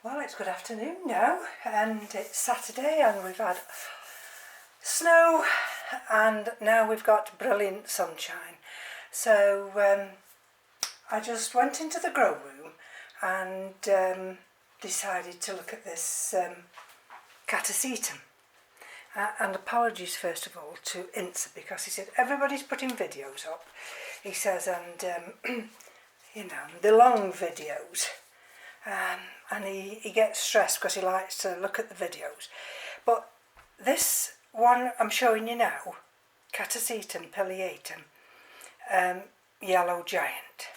Well, it's good afternoon now, and it's Saturday, and we've had snow, and now we've got brilliant sunshine. So I just went into the grow room and decided to look at this Catasetum. And apologies first of all to Insa, because he said everybody's putting videos up. He says, and you know, the long videos. And he gets stressed because he likes to look at the videos. But this one I'm showing you now, Catasetum pileatum, yellow giant.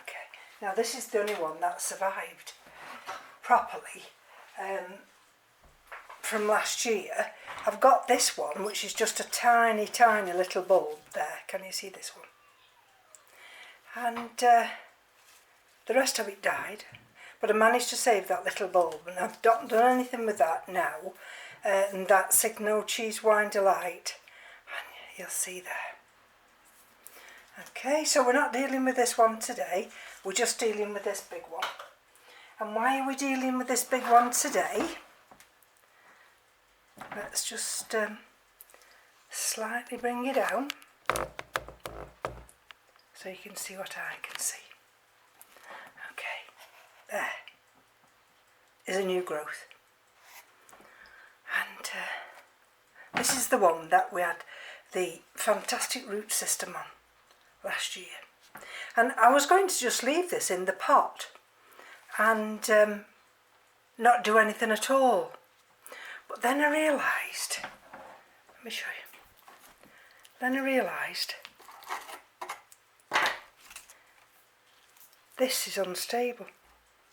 Okay, now this is the only one that survived properly from last year. I've got this one, which is just a tiny little bulb there. Can you see this one? And the rest of it died. But I managed to save that little bulb, and I've not done anything with that now. And that Signo Cheese Wine Delight, and you'll see there. Okay, so we're not dealing with this one today, we're just dealing with this big one. And why are we dealing with this big one today? Let's just slightly bring it down, so you can see what I can see. There is a new growth, and this is the one that we had the fantastic root system on last year. And I was going to just leave this in the pot and not do anything at all, but then I realised, let me show you, then I realised this is unstable.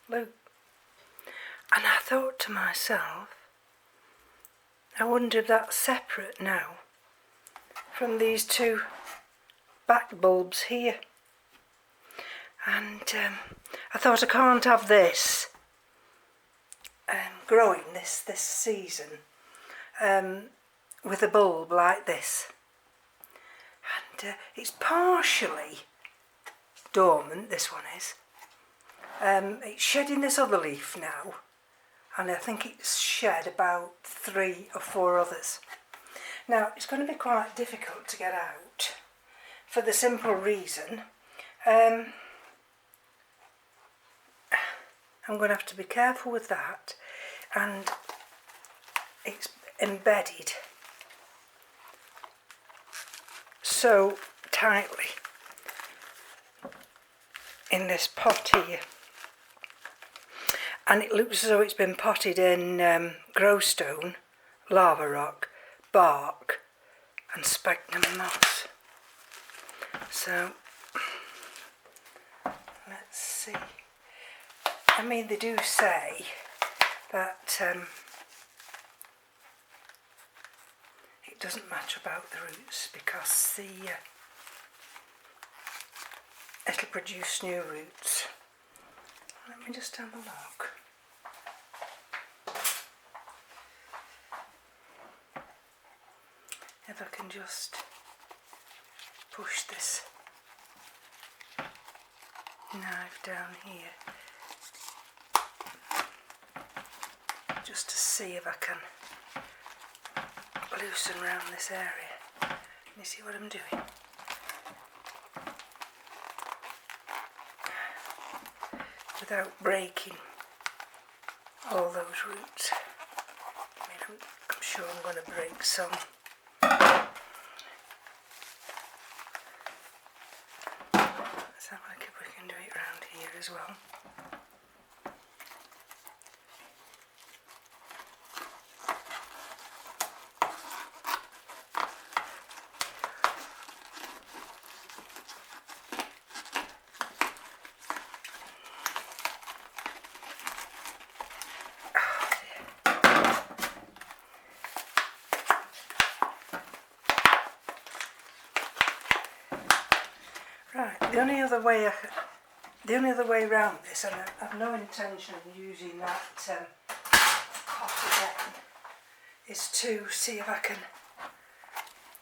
Look, and I thought to myself, I wonder if that's separate now from these two back bulbs here. And I thought, I can't have this growing this season with a bulb like this. And it's partially dormant, this one is. It's shedding this other leaf now, and I think it's shed about 3 or 4 others. Now it's going to be quite difficult to get out for the simple reason I'm going to have to be careful with that, and it's embedded so tightly in this pot here. And it looks as though it's been potted in growstone, lava rock, bark and sphagnum moss. So let's see. I mean, they do say that it doesn't matter about the roots, because it'll produce new roots. Let me just have a look. If I can just push this knife down here, just to see if I can loosen around this area. Can you see what I'm doing? Without breaking all those roots. I mean, I'm sure I'm going to break some. Let's have a look if we can do it around here as well. Right, the only other way around this, and I've no intention of using that pot again, is to see if I can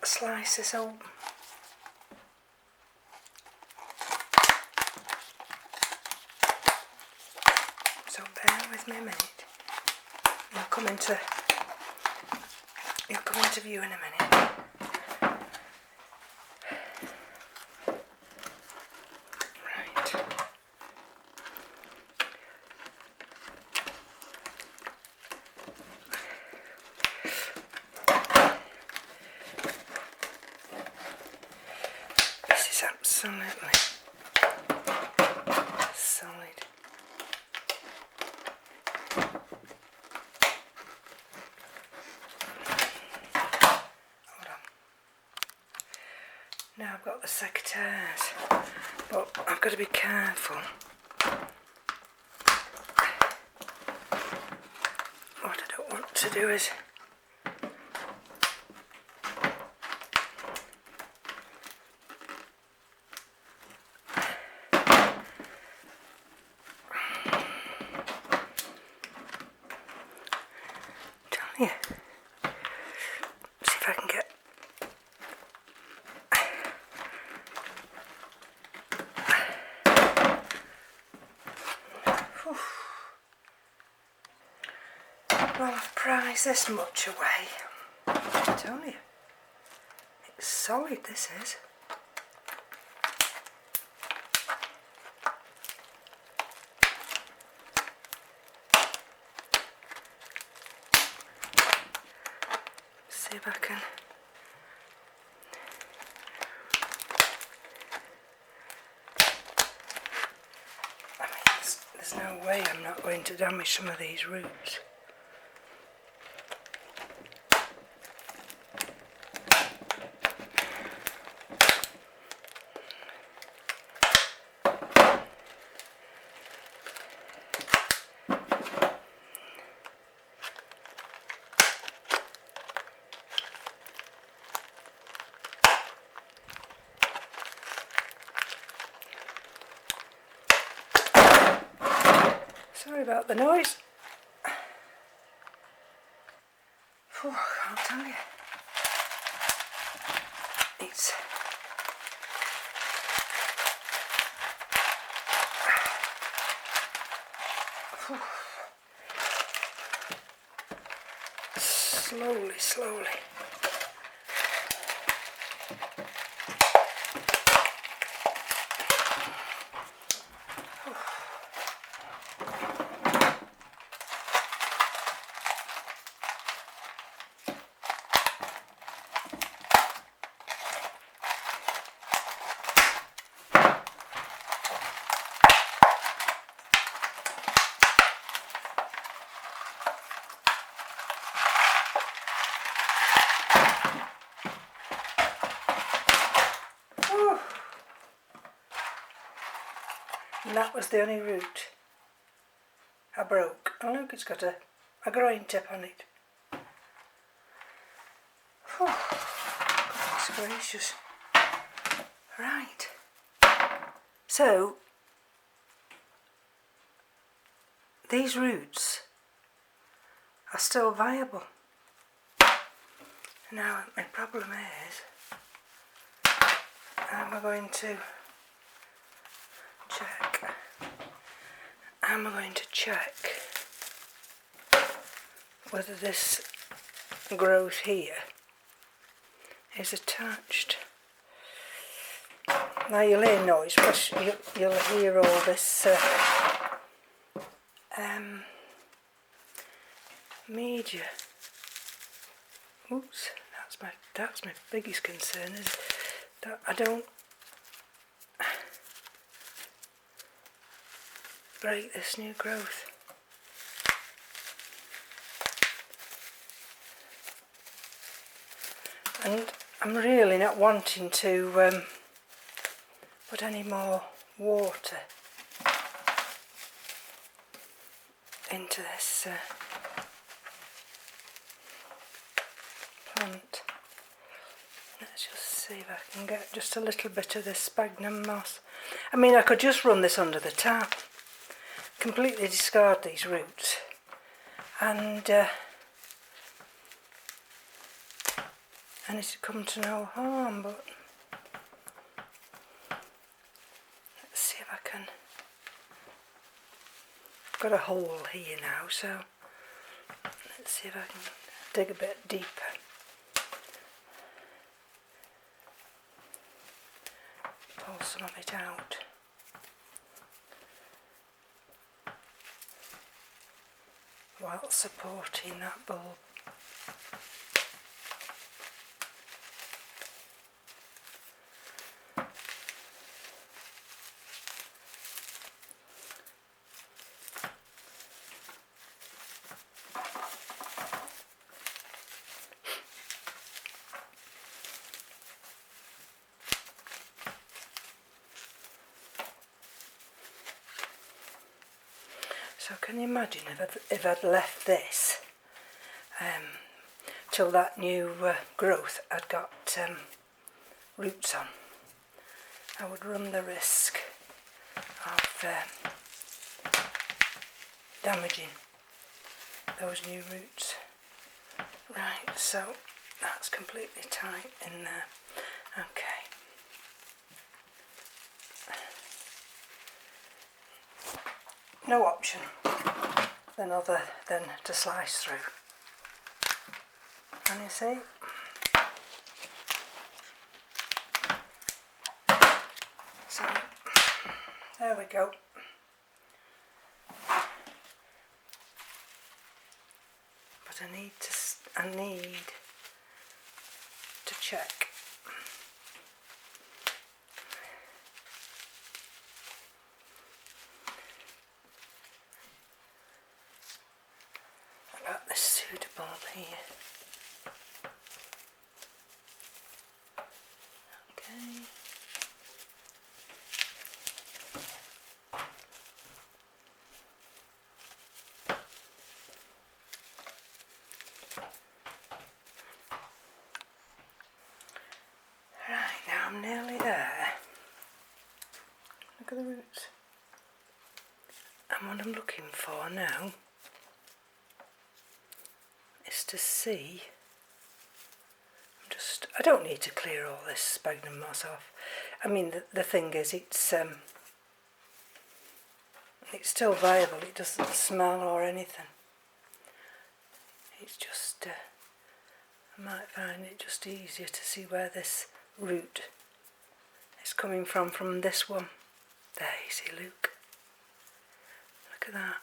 slice this open. So bear with me a minute. You'll come into view in a minute. Right. This is absolutely solid. Now I've got the Catasetum, but I've got to be careful. What I don't want to do is tell you, see if I can get well, I've prized this much away. I tell you, it's solid, this is. See if I can. I mean, there's no way I'm not going to damage some of these roots. Sorry about the noise. Whew, I'll tell you. It's whew. Slowly. And that was the only root I broke. Oh look, it's got a growing tip on it. Whew. Goodness gracious. Right. So, these roots are still viable. Now, my problem is, I'm going to check whether this growth here is attached. Now you'll hear noise, plus you'll hear all this media. Oops, that's my biggest concern, is that I don't break this new growth. And I'm really not wanting to put any more water into this plant. Let's just see if I can get just a little bit of this sphagnum moss. I mean, I could just run this under the tap, completely discard these roots, and it'd come to no harm, but let's see if I can. got a hole here now, so let's see if I can dig a bit deeper. Pull some of it out. While supporting that bulb. So can you imagine if I'd left this till that new growth had got roots on? I would run the risk of damaging those new roots. Right, so that's completely tight in there. Okay. No option then other than to slice through. Can you see? So there we go. But I need to check. About this suitable here. Okay. Right, now I'm nearly there. Look at the roots. And what I'm looking for now is to see, I don't need to clear all this sphagnum moss off. I mean, the thing is, it's still viable. It doesn't smell or anything. It's just, I might find it just easier to see where this root is coming from this one. There, you see, look at that.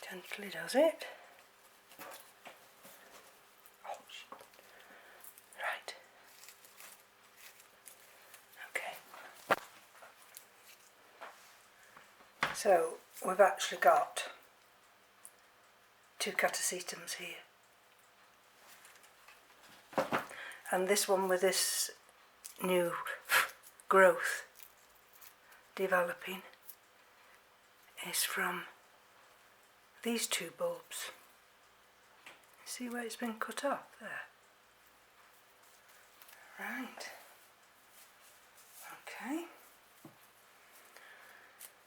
Gently does it. Oh, right. Okay. So we've actually got 2 Catasetums here. And this one with this new growth developing is from these 2 bulbs. See where it's been cut off there? Right. Okay.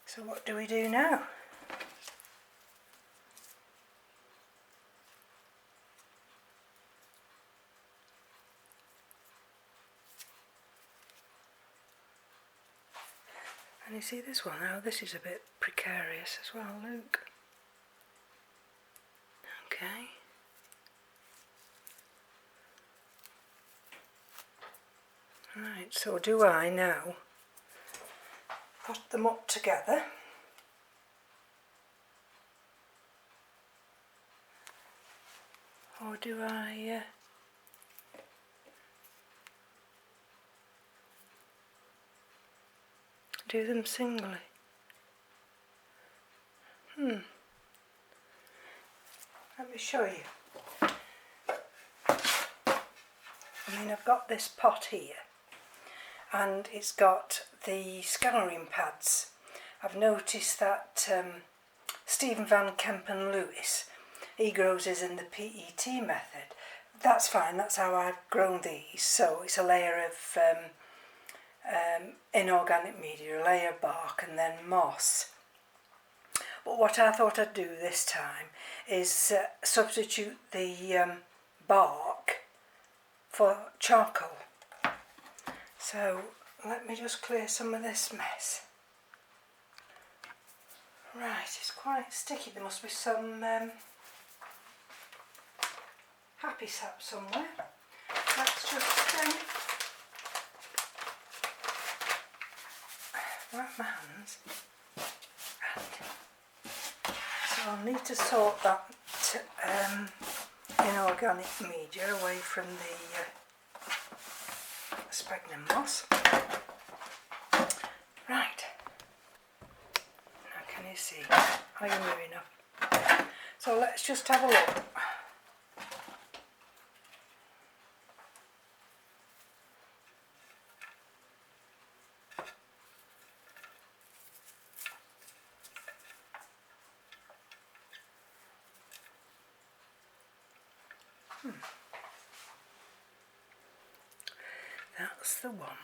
So what do we do now? And you see this one now, this is a bit precarious as well, look. Okay. Right, so do I now put them up together? Or do I do them singly? Let me show you. I mean, I've got this pot here and it's got the scouring pads. I've noticed that Stephen Van Kempen Lewis, he grows his in the PET method. That's fine, that's how I've grown these. So it's a layer of inorganic media, a layer of bark and then moss. But what I thought I'd do this time is substitute the bark for charcoal. So let me just clear some of this mess. Right, it's quite sticky. There must be some happy sap somewhere. Let's just wipe my hands. And so I'll need to sort that inorganic media away from the sphagnum moss. Right. Now can you see? Are you moving up? So let's just have a look. That's the one.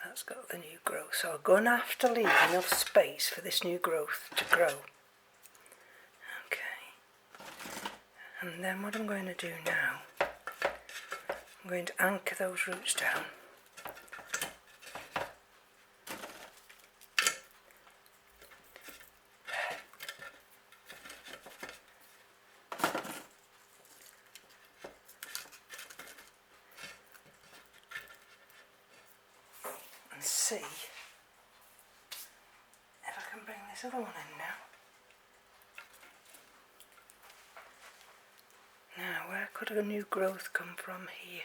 That's got the new growth. So I'm going to have to leave enough space for this new growth to grow. Okay. And then what I'm going to do now, I'm going to anchor those roots down. And see if I can bring this other one in now. Now, where could a new growth come from here?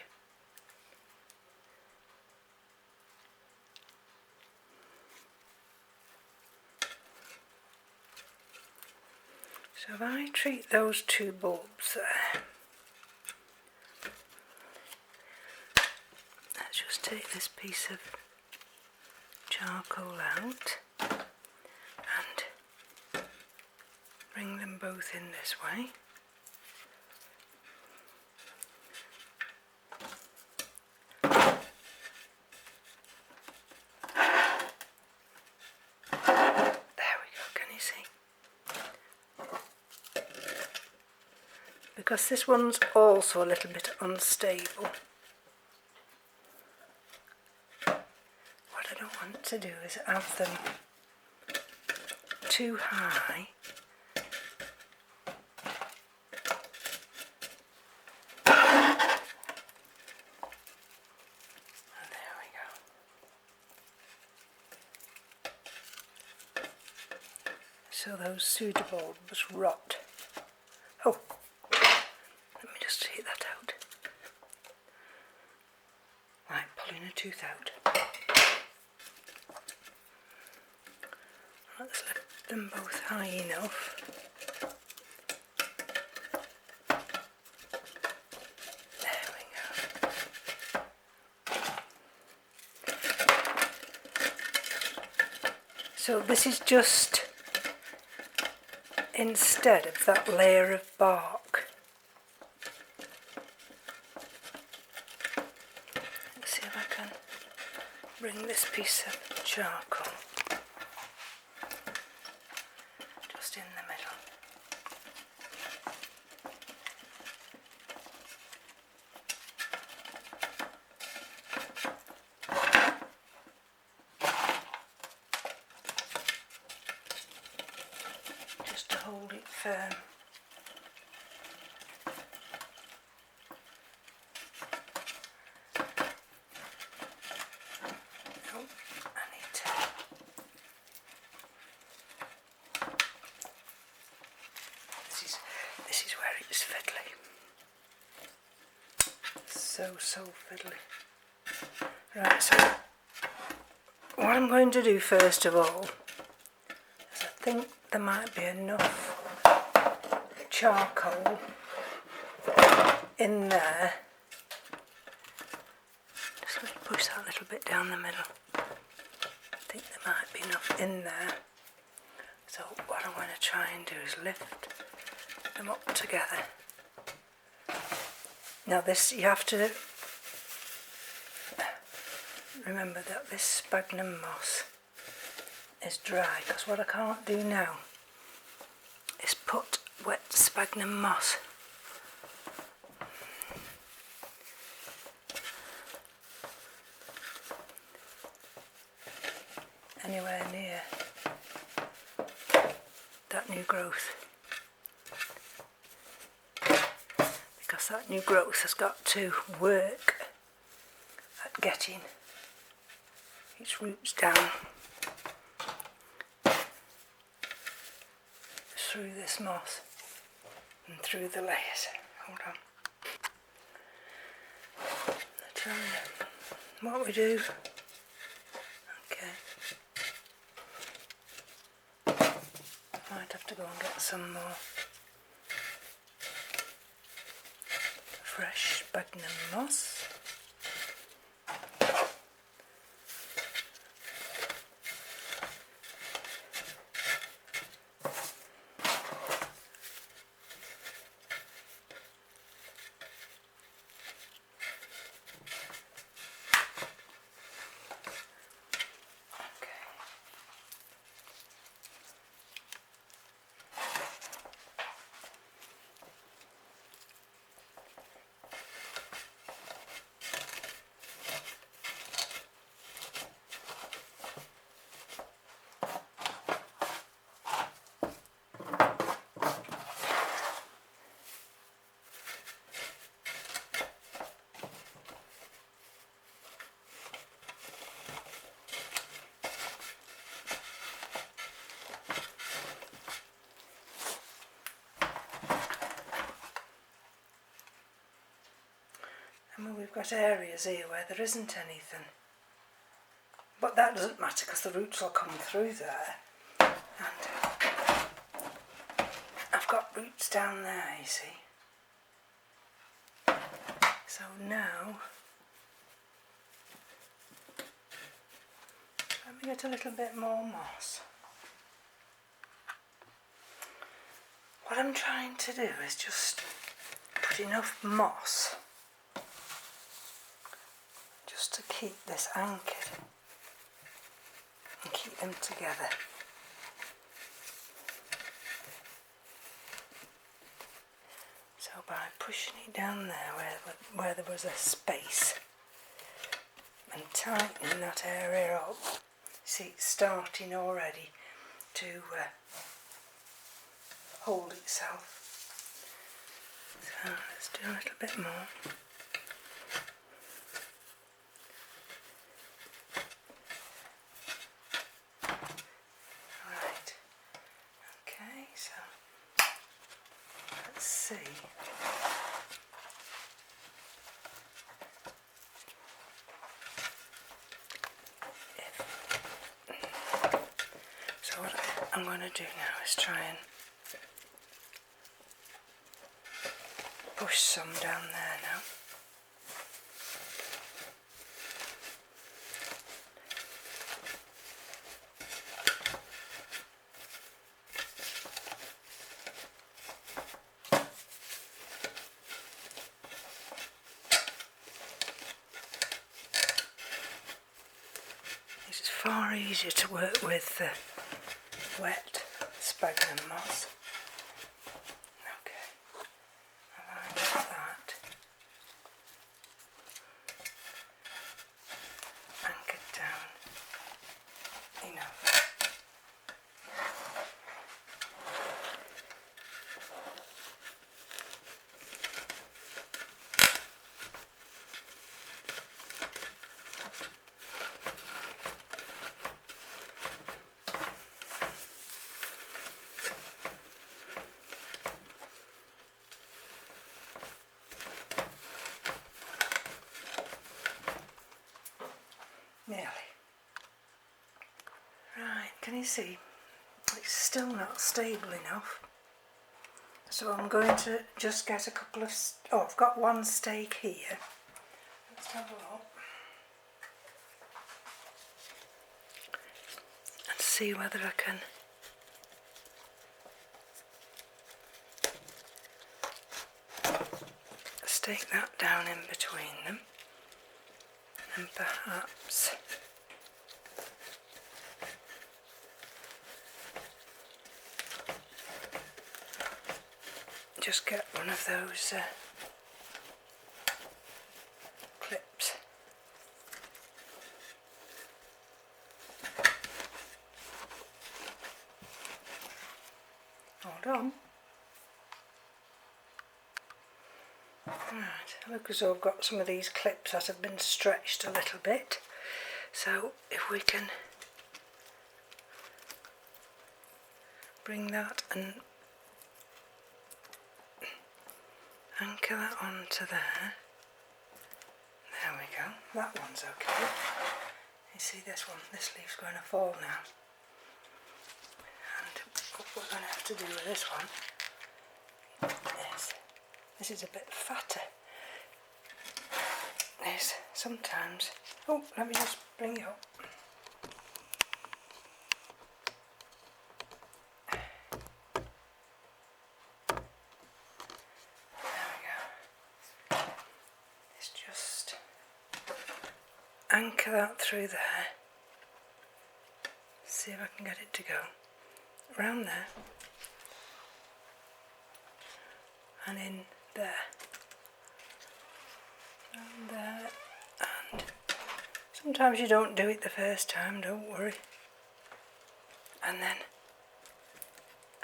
So if I treat those two bulbs there, let's just take this piece of charcoal out and bring them both in this way. Because this one's also a little bit unstable. What I don't want to do is have them too high. And there we go. So those pseudobulbs rot. Oh! Let me just take that out. Like pulling a tooth out. Let's let them both high enough. There we go. So this is just instead of that layer of bark. Bring this piece of charcoal just in the middle. Just to hold it firm. This is where it's fiddly. So fiddly. Right, so what I'm going to do first of all is I think there might be enough charcoal in there. Just let me push that a little bit down the middle. I think there might be enough in there. So what I'm going to try and do is lift them up together. Now this, you have to remember that this sphagnum moss is dry, because what I can't do now is put wet sphagnum moss anywhere near that new growth, because that new growth has got to work at getting its roots down through this moss and through the layers. Hold on. I tell you what we do. Okay. Might have to go and get some more fresh sphagnum moss. And we've got areas here where there isn't anything, but that doesn't matter because the roots will come through there, and I've got roots down there, you see. So now let me get a little bit more moss. What I'm trying to do is just put enough moss just to keep this anchored and keep them together. So by pushing it down there where there was a space and tightening that area up, see it's starting already to hold itself. So let's do a little bit more. See. So what I'm going to do now is try and push some down there now. It's far easier to work with wet sphagnum moss. Okay, I've got that anchored down enough. Nearly. Right, can you see? It's still not stable enough. So I'm going to just get a couple of... Oh, I've got one stake here. Let's have a look. And see whether I can... stake that down in between them. And perhaps just get one of those clips. hold on. Right, look as though I've got some of these clips that have been stretched a little bit. So if we can bring that and anchor that onto there. There we go, that one's okay. You see this one, this leaf's going to fall now. And what we're going to have to do with this one is, this is a bit fatter, is sometimes, oh, let me just bring it up. Anchor that through there, see if I can get it to go around there and in there and there, and sometimes you don't do it the first time, don't worry, and then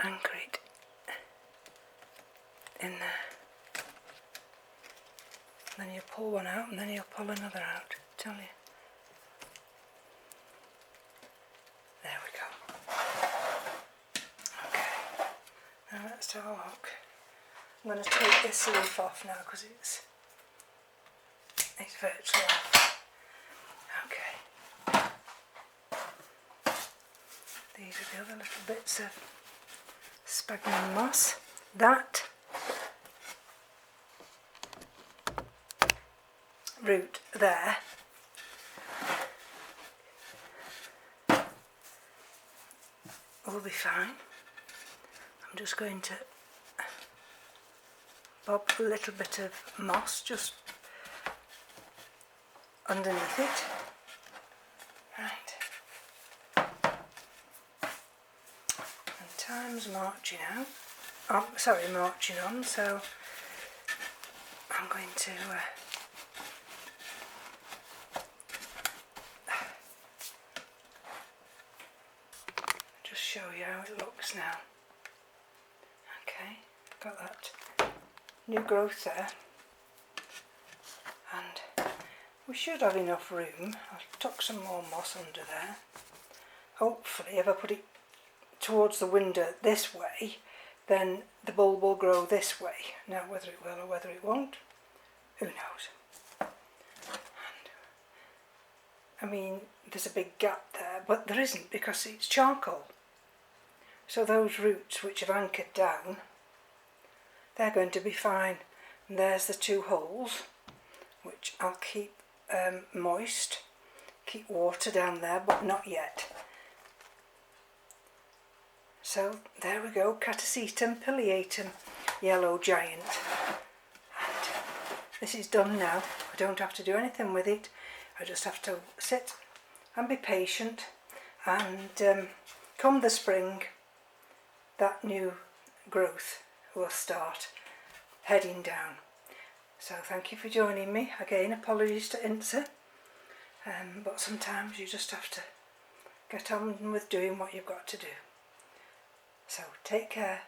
anchor it in there, and then you pull one out and then you'll pull another out, tell you. There we go. Okay, now let's have a look. I'm going to take this leaf off now because it's virtually off. Okay. These are the other little bits of sphagnum moss. That root there will be fine. I'm just going to bob a little bit of moss just underneath it. Right. And time's marching out. Oh, sorry, marching on, so I'm going to just show you how it looks now. Okay, got that new growth there, and we should have enough room. I'll tuck some more moss under there. Hopefully if I put it towards the window this way, then the bulb will grow this way. Now whether it will or whether it won't, who knows. And, I mean, there's a big gap there, but there isn't because it's charcoal. So those roots which have anchored down, they're going to be fine. And there's the two holes which I'll keep moist, keep water down there, but not yet. So there we go, Catasetum pileatum, yellow giant. And this is done now. I don't have to do anything with it. I just have to sit and be patient, and come the spring that new growth will start heading down. So thank you for joining me. Again, apologies to Insa, but sometimes you just have to get on with doing what you've got to do. So take care.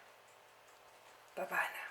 Bye bye now.